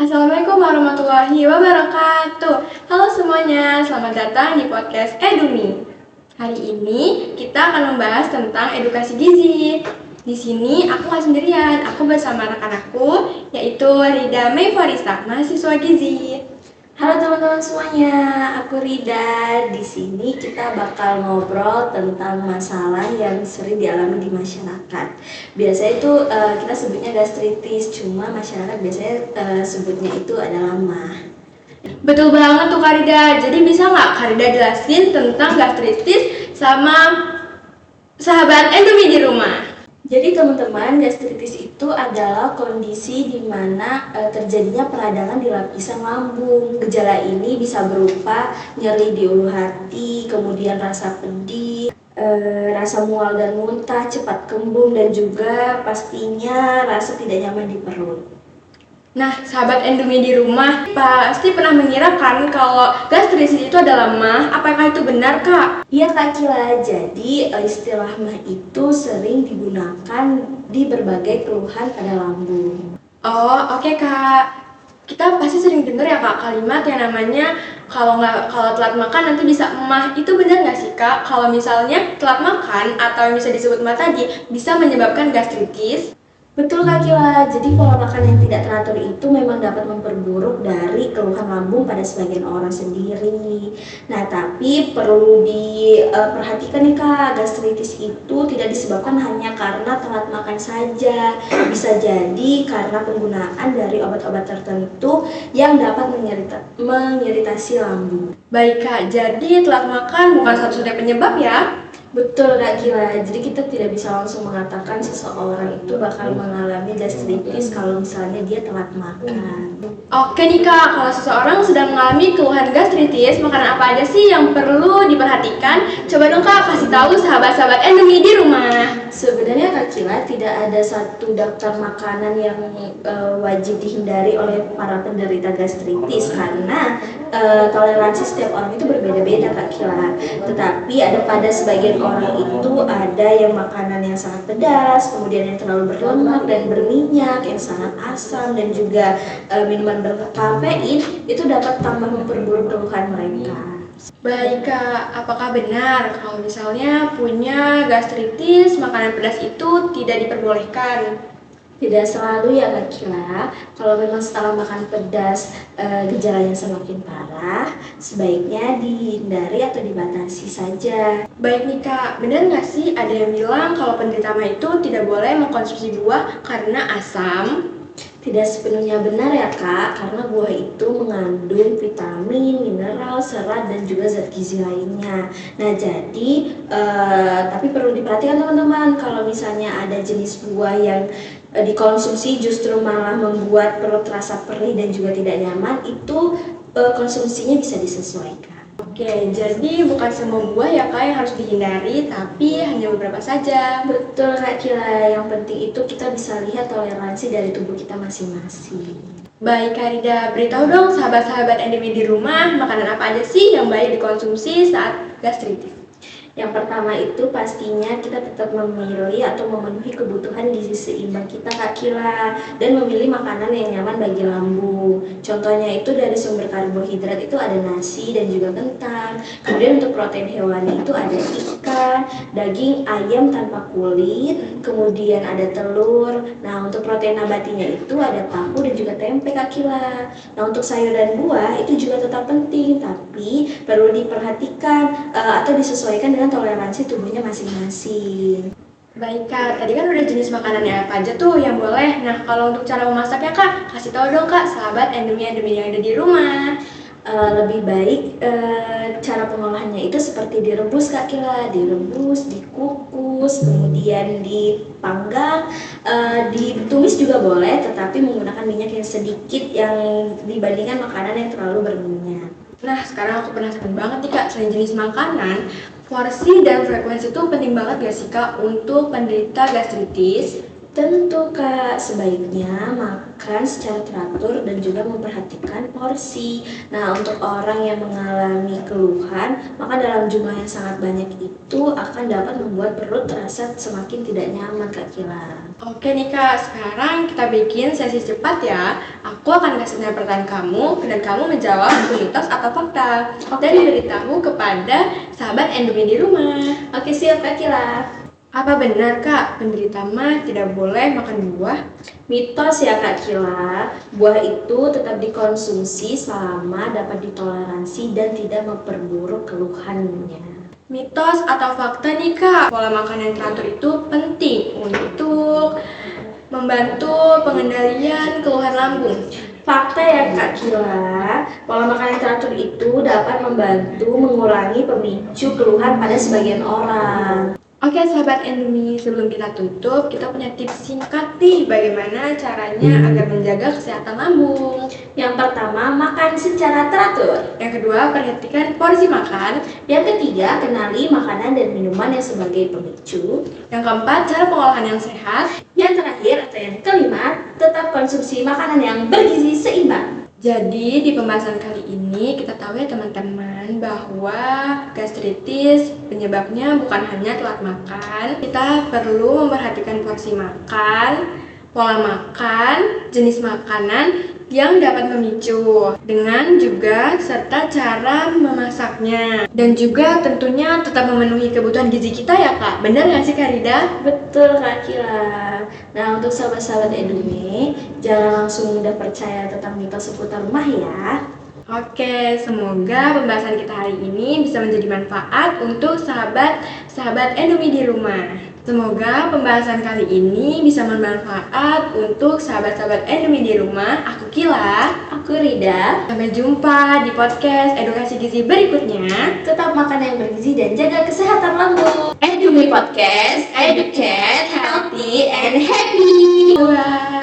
Assalamualaikum warahmatullahi wabarakatuh. Halo semuanya, selamat datang di podcast Edumi. Hari ini kita akan membahas tentang edukasi gizi. Di sini aku nggak sendirian, aku bersama rekan aku, yaitu Rida Meifarisa, mahasiswa gizi. Halo teman-teman semuanya, aku Rida. Di sini kita bakal ngobrol tentang masalah yang sering dialami di masyarakat. Biasanya itu kita sebutnya gastritis, cuma masyarakat biasanya sebutnya itu adalah MAH. Betul banget tuh Kak Rida. Jadi bisa nggak Kak Rida jelasin tentang gastritis sama sahabat Edumi di rumah? Jadi teman-teman, gastritis itu adalah kondisi di mana terjadinya peradangan di lapisan lambung. Gejala ini bisa berupa nyeri di ulu hati, kemudian rasa pedih, rasa mual dan muntah, cepat kembung, dan juga pastinya rasa tidak nyaman di perut. Nah, sahabat Endumi di rumah pasti pernah mengira kan kalau gastritis itu adalah MAH. Apakah itu benar, Kak? Iya Kak Cila, jadi istilah MAH itu sering digunakan di berbagai keluhan pada lambung. Oh, oke, Kak. Kita pasti sering dengar ya Kak kalimat yang namanya kalau telat makan nanti bisa emah. Itu benar nggak sih Kak? Kalau misalnya telat makan atau yang bisa disebut emah tadi bisa menyebabkan gastritis? Betul Kak Kila, jadi pola makan yang tidak teratur itu memang dapat memperburuk dari keluhan lambung pada sebagian orang sendiri. Nah, tapi perlu diperhatikan nih Kak, gastritis itu tidak disebabkan hanya karena telat makan saja. Bisa jadi karena penggunaan dari obat-obat tertentu yang dapat mengiritasi lambung. Baik Kak, jadi telat makan bukan satu-satunya penyebab ya? Betul Kak Gila, jadi kita tidak bisa langsung mengatakan seseorang itu bakal mengalami gastritis kalau misalnya dia telat makan. Oke nih Kak, kalau seseorang sedang mengalami keluhan gastritis, makanan apa aja sih yang perlu diperhatikan? Coba dong Kak, kasih tahu sahabat-sahabat Endemi di rumah. Sebenarnya Kak Cila tidak ada satu daftar makanan yang wajib dihindari oleh para penderita gastritis karena toleransi setiap orang itu berbeda-beda Kak Cila. Tetapi ada pada sebagian orang itu ada yang makanan yang sangat pedas, kemudian yang terlalu berlemak dan berminyak, yang sangat asam dan juga minuman berkafein itu dapat tambah memperburuk keluhan mereka. Baik Kak, apakah benar kalau misalnya punya gastritis, makanan pedas itu tidak diperbolehkan? Tidak selalu ya Kak Kila, kalau memang setelah makan pedas gejalanya semakin parah, sebaiknya dihindari atau dibatasi saja. Baik nih Kak, benar nggak sih ada yang bilang kalau penderita MAH itu tidak boleh mengkonsumsi buah karena asam? Tidak sepenuhnya benar ya Kak, karena buah itu mengandung vitamin, mineral, serat, dan juga zat gizi lainnya. Nah jadi, tapi perlu diperhatikan teman-teman, kalau misalnya ada jenis buah yang dikonsumsi justru malah membuat perut terasa perih dan juga tidak nyaman, itu konsumsinya bisa disesuaikan. Oke, jadi bukan semua buah ya Kak yang harus dihindari, tapi hanya beberapa saja. Betul Kak Kila, yang penting itu kita bisa lihat toleransi dari tubuh kita masing-masing. Baik Kak Rida, beritahu dong sahabat-sahabat endemi di rumah, makanan apa aja sih yang baik dikonsumsi saat gastritis? Yang pertama itu pastinya kita tetap memilih atau memenuhi kebutuhan gizi seimbang kita Kak Kila dan memilih makanan yang nyaman bagi lambung. Contohnya itu dari sumber karbohidrat itu ada nasi dan juga kentang. Kemudian untuk protein hewani itu ada ikan, daging ayam tanpa kulit, kemudian ada telur. Nah untuk protein nabatinya itu ada tahu dan juga tempe Kak Kila. Nah untuk sayur dan buah itu juga tetap penting, tapi perlu diperhatikan atau disesuaikan dengan toleransi tubuhnya masing-masing. Baik Kak, tadi kan udah jenis makanannya apa aja tuh yang boleh. Nah kalau untuk cara memasaknya Kak, kasih tahu dong Kak sahabat endemi-endemi yang ada di rumah. Lebih baik cara pengolahannya itu seperti direbus Kak Kila, direbus, dikukus, kemudian dipanggang, ditumis juga boleh, tetapi menggunakan minyak yang sedikit yang dibandingkan makanan yang terlalu berminyak. Nah sekarang aku penasaran banget nih Kak, selain jenis makanan, porsi dan frekuensi itu penting banget gak sih Kak untuk penderita gastritis? Tentu Kak, sebaiknya makan secara teratur dan juga memperhatikan porsi. Nah, untuk orang yang mengalami keluhan, maka dalam jumlah yang sangat banyak itu akan dapat membuat perut terasa semakin tidak nyaman Kak Kila. Oke nih Kak, sekarang kita bikin sesi cepat ya. Aku akan kasih pertanyaan kamu dan kamu menjawab itu mitos atau fakta. Dan diberitahu kepada sahabat Endumi di rumah. Oke, siap Kak Kila. Apa benar Kak, penderita mah tidak boleh makan buah? Mitos ya Kak Kila, buah itu tetap dikonsumsi selama dapat ditoleransi dan tidak memperburuk keluhannya. Mitos atau fakta nih Kak, pola makan yang teratur itu penting untuk membantu pengendalian keluhan lambung. Fakta ya Kak Kila, pola makan yang teratur itu dapat membantu mengurangi pemicu keluhan pada sebagian orang. Oke sahabat Endumi, sebelum kita tutup, kita punya tips singkat nih bagaimana caranya agar menjaga kesehatan lambung. Yang pertama, makan secara teratur. Yang kedua, perhatikan porsi makan. Yang ketiga, kenali makanan dan minuman yang sebagai pemicu. Yang keempat, cara pengolahan yang sehat. Yang terakhir atau yang kelima, tetap konsumsi makanan yang bergizi seimbang. Jadi di pembahasan kali ini kita tahu ya teman-teman bahwa gastritis penyebabnya bukan hanya telat makan. Kita perlu memperhatikan porsi makan, pola makan, jenis makanan yang dapat memicu, dengan juga serta cara memasaknya, dan juga tentunya tetap memenuhi kebutuhan gizi kita ya Kak. Benar nggak sih Kak Rida? Betul Kak Kila. Nah, untuk sahabat-sahabat Edumi, jangan langsung mudah percaya tentang mitos seputar rumah ya. Oke, semoga pembahasan kita hari ini bisa menjadi manfaat untuk sahabat-sahabat Endumi di rumah. Semoga pembahasan kali ini bisa bermanfaat untuk sahabat-sahabat Endumi di rumah. Aku Kila. Aku Rida. Sampai jumpa di podcast edukasi gizi berikutnya. Tetap makan yang bergizi dan jaga kesehatan lambung. Edumi Podcast, educate, healthy, and happy. Bye.